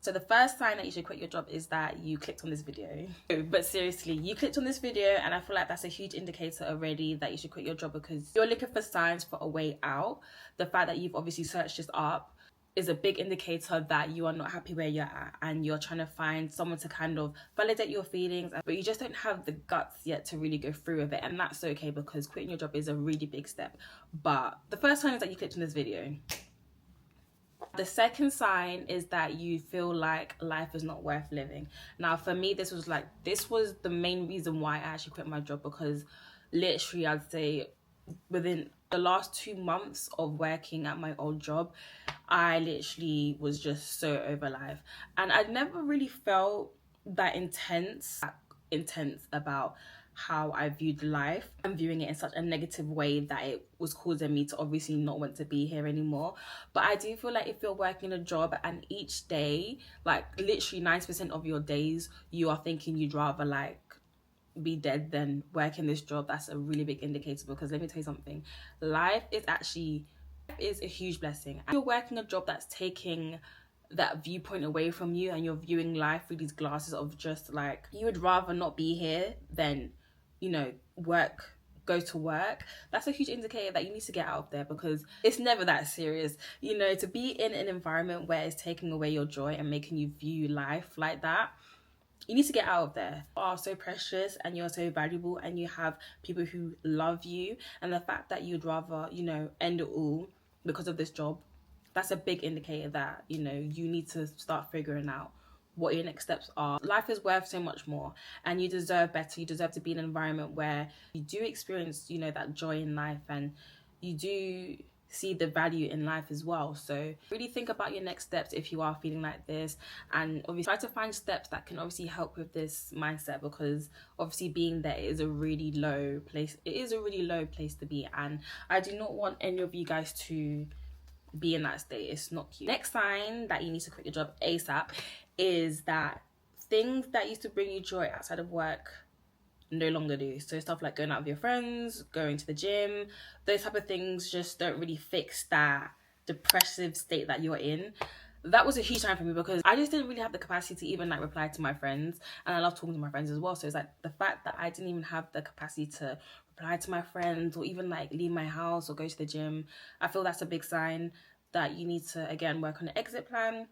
So the first sign that you should quit your job is that you clicked on this video. But seriously, you clicked on this video, and I feel like that's a huge indicator already that you should quit your job, because you're looking for signs for a way out. The fact that you've obviously searched this up is a big indicator that you are not happy where you're at, and you're trying to find someone to kind of validate your feelings, but you just don't have the guts yet to really go through with it. And that's okay, because quitting your job is a really big step. But the first sign is that you clicked on this video. The second sign is that you feel like life is not worth living. Now, for me, this was the main reason why I actually quit my job, because literally I'd say within the last 2 months of working at my old job, I literally was just so over life. And I'd never really felt that intense about how I viewed life. I'm viewing it in such a negative way that it was causing me to obviously not want to be here anymore. But I do feel like if you're working a job and each day, like literally 90% of your days, you are thinking you'd rather like be dead than work in this job, that's a really big indicator. Because let me tell you something, life is a huge blessing. If you're working a job that's taking that viewpoint away from you, and you're viewing life through these glasses of just like, you would rather not be here than, you know, go to work, that's a huge indicator that you need to get out of there, because it's never that serious. You know, to be in an environment where it's taking away your joy and making you view life like that, you need to get out of there. You are so precious and you're so valuable, and you have people who love you, and the fact that you'd rather, you know, end it all because of this job, that's a big indicator that, you know, you need to start figuring out what your next steps are. Life is worth so much more, and you deserve better. You deserve to be in an environment where you do experience, you know, that joy in life, and you do see the value in life as well. So really think about your next steps if you are feeling like this, and obviously try to find steps that can obviously help with this mindset, because obviously being there is a really low place. It is a really low place to be, and I do not want any of you guys to be in that state. It's not cute. Next sign that you need to quit your job ASAP is that things that used to bring you joy outside of work no longer do. So stuff like going out with your friends, going to the gym, those type of things just don't really fix that depressive state that you're in. That was a huge time for me, because I just didn't really have the capacity to even like reply to my friends, and I love talking to my friends as well. So it's like the fact that I didn't even have the capacity to reply to my friends, or even like leave my house or go to the gym, I feel that's a big sign that you need to again work on an exit plan.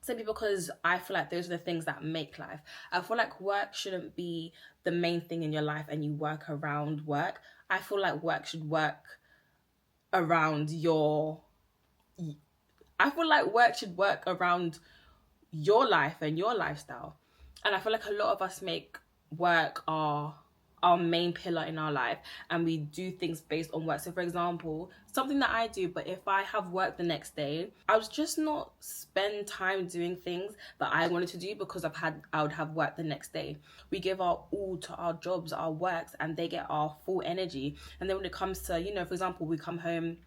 Simply because I feel like those are the things that make life. I feel like work shouldn't be the main thing in your life and you work around work. I feel like work should work around your life and your lifestyle. And I feel like a lot of us make work our main pillar in our life, and we do things based on work. So for example, something that I do, but if I have work the next day, I would just not spend time doing things that I wanted to do, because I would have work the next day. We give our all to our jobs, our works, and they get our full energy. And then when it comes to, you know, for example, we come home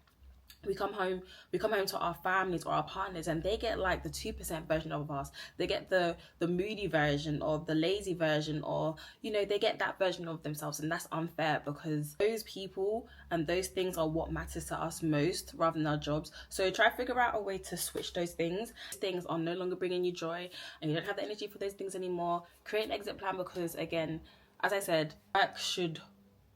to our families or our partners, and they get like the 2% version of us. They get the moody version or the lazy version, or, you know, they get that version of themselves. And that's unfair, because those people and those things are what matters to us most, rather than our jobs. So try to figure out a way to switch those things. Things are no longer bringing you joy and you don't have the energy for those things anymore. Create an exit plan, because again, as I said, work should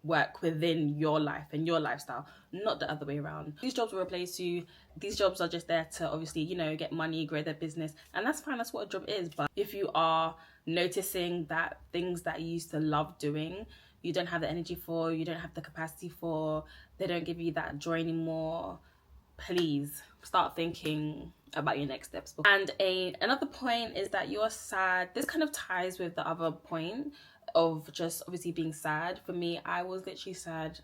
work within your life and your lifestyle, not the other way around. These jobs will replace you. These jobs are just there to obviously, you know, get money, grow their business, and that's fine. That's what a job is. But if you are noticing that things that you used to love doing, you don't have the energy for, you don't have the capacity for, they don't give you that joy anymore, please start thinking about your next steps. And another point is that you're sad. This kind of ties with the other point of just obviously being sad. For me, I was literally sad,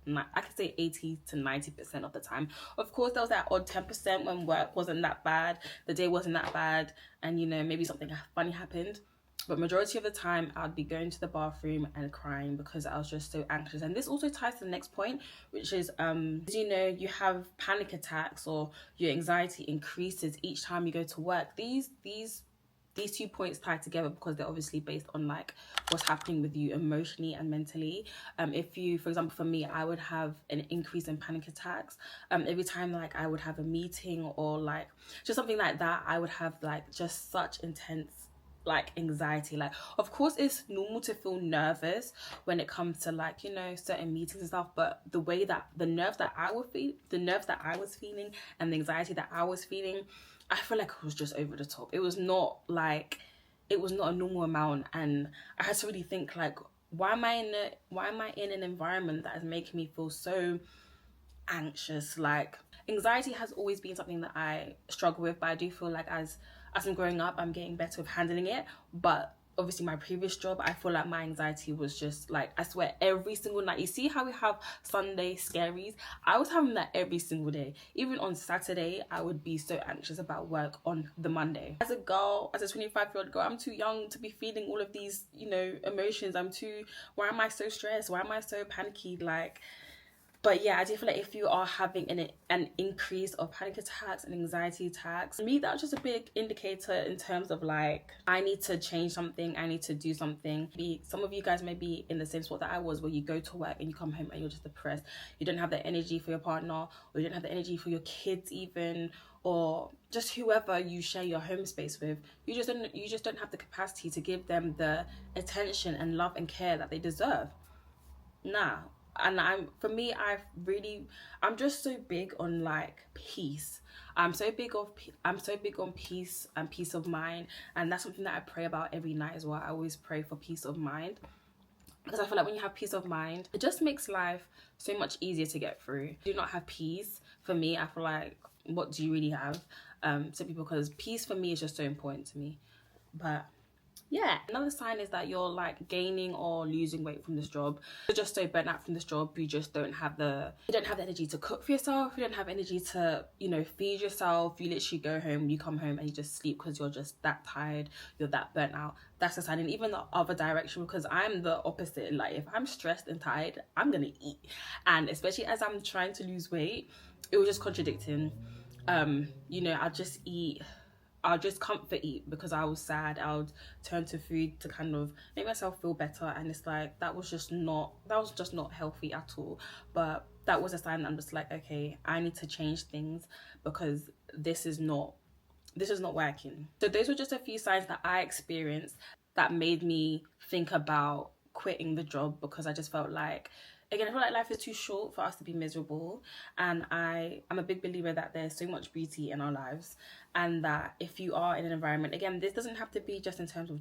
I could say 80 to 90% of the time. Of course, there was that odd 10% when work wasn't that bad, the day wasn't that bad, and, you know, maybe something funny happened. But majority of the time, I'd be going to the bathroom and crying because I was just so anxious. And this also ties to the next point, which is, you know, you have panic attacks, or your anxiety increases each time you go to work. These these 2 points tied together because they're obviously based on like what's happening with you emotionally and mentally. If you, for example, for me, I would have an increase in panic attacks every time like I would have a meeting or like just something like that. I would have like just such intense like anxiety. Like, of course it's normal to feel nervous when it comes to like, you know, certain meetings and stuff, but the way that the nerves that I was feeling and the anxiety that I was feeling, I feel like it was just over the top. It was not a normal amount, and I had to really think like, why am I in an environment that is making me feel so anxious? Like, anxiety has always been something that I struggle with, but I do feel like as I'm growing up, I'm getting better with handling it. But obviously my previous job, I feel like my anxiety was just like, I swear, every single night. You see how we have Sunday scaries? I was having that every single day. Even on Saturday, I would be so anxious about work on the Monday. As a girl, as a 25-year-old girl, I'm too young to be feeling all of these, you know, emotions. Why am I so stressed? Why am I so panicky? Like, but yeah, I do feel like if you are having an increase of panic attacks and anxiety attacks, for me, that's just a big indicator in terms of like, I need to change something, I need to do something. Some of you guys may be in the same spot that I was, where you go to work and you come home and you're just depressed. You don't have the energy for your partner, or you don't have the energy for your kids even, or just whoever you share your home space with. You just don't have the capacity to give them the attention and love and care that they deserve. Nah. And I'm just so big on like peace. I'm so big on peace and peace of mind, and that's something that I pray about every night as well. I always pray for peace of mind, because I feel like when you have peace of mind, it just makes life so much easier to get through. Do not have peace, for me, I feel like, what do you really have? Simply because peace for me is just so important to me. But yeah, another sign is that you're like gaining or losing weight from this job. You're just so burnt out from this job. You just don't have the energy to cook for yourself. You don't have energy to, you know, feed yourself. You literally go home, you come home and you just sleep because you're just that tired. You're that burnt out. That's a sign. And even the other direction, because I'm the opposite. Like, if I'm stressed and tired, I'm gonna eat. And especially as I'm trying to lose weight, it was just contradicting. You know, I'll just comfort eat because I was sad. I would turn to food to kind of make myself feel better, and it's like that was just not healthy at all. But that was a sign that I'm just like, okay, I need to change things because this is not working. So those were just a few signs that I experienced that made me think about quitting the job, because I just felt like, again, I feel like life is too short for us to be miserable, and I'm a big believer that there's so much beauty in our lives, and that if you are in an environment, again, this doesn't have to be just in terms of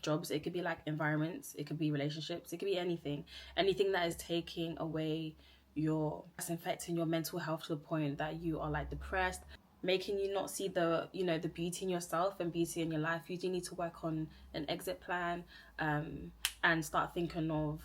jobs, it could be like environments, it could be relationships, it could be anything that is taking away that's infecting your mental health to the point that you are like depressed, making you not see the beauty in yourself and beauty in your life. You do need to work on an exit plan, and start thinking of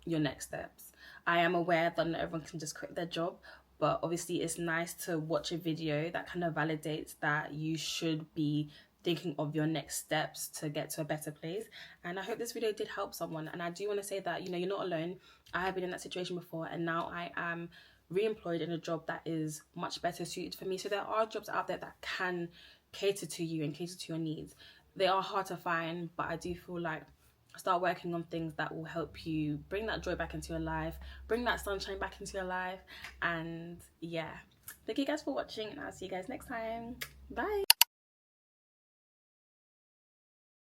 your next steps. I am aware that not everyone can just quit their job, but obviously it's nice to watch a video that kind of validates that you should be thinking of your next steps to get to a better place. And I hope this video did help someone. And I do want to say that, you know, you're not alone. I have been in that situation before, and now I am re-employed in a job that is much better suited for me. So there are jobs out there that can cater to you and cater to your needs. They are hard to find, but I do feel like start working on things that will help you bring that joy back into your life, bring that sunshine back into your life. And yeah, thank you guys for watching, and I'll see you guys next time. Bye.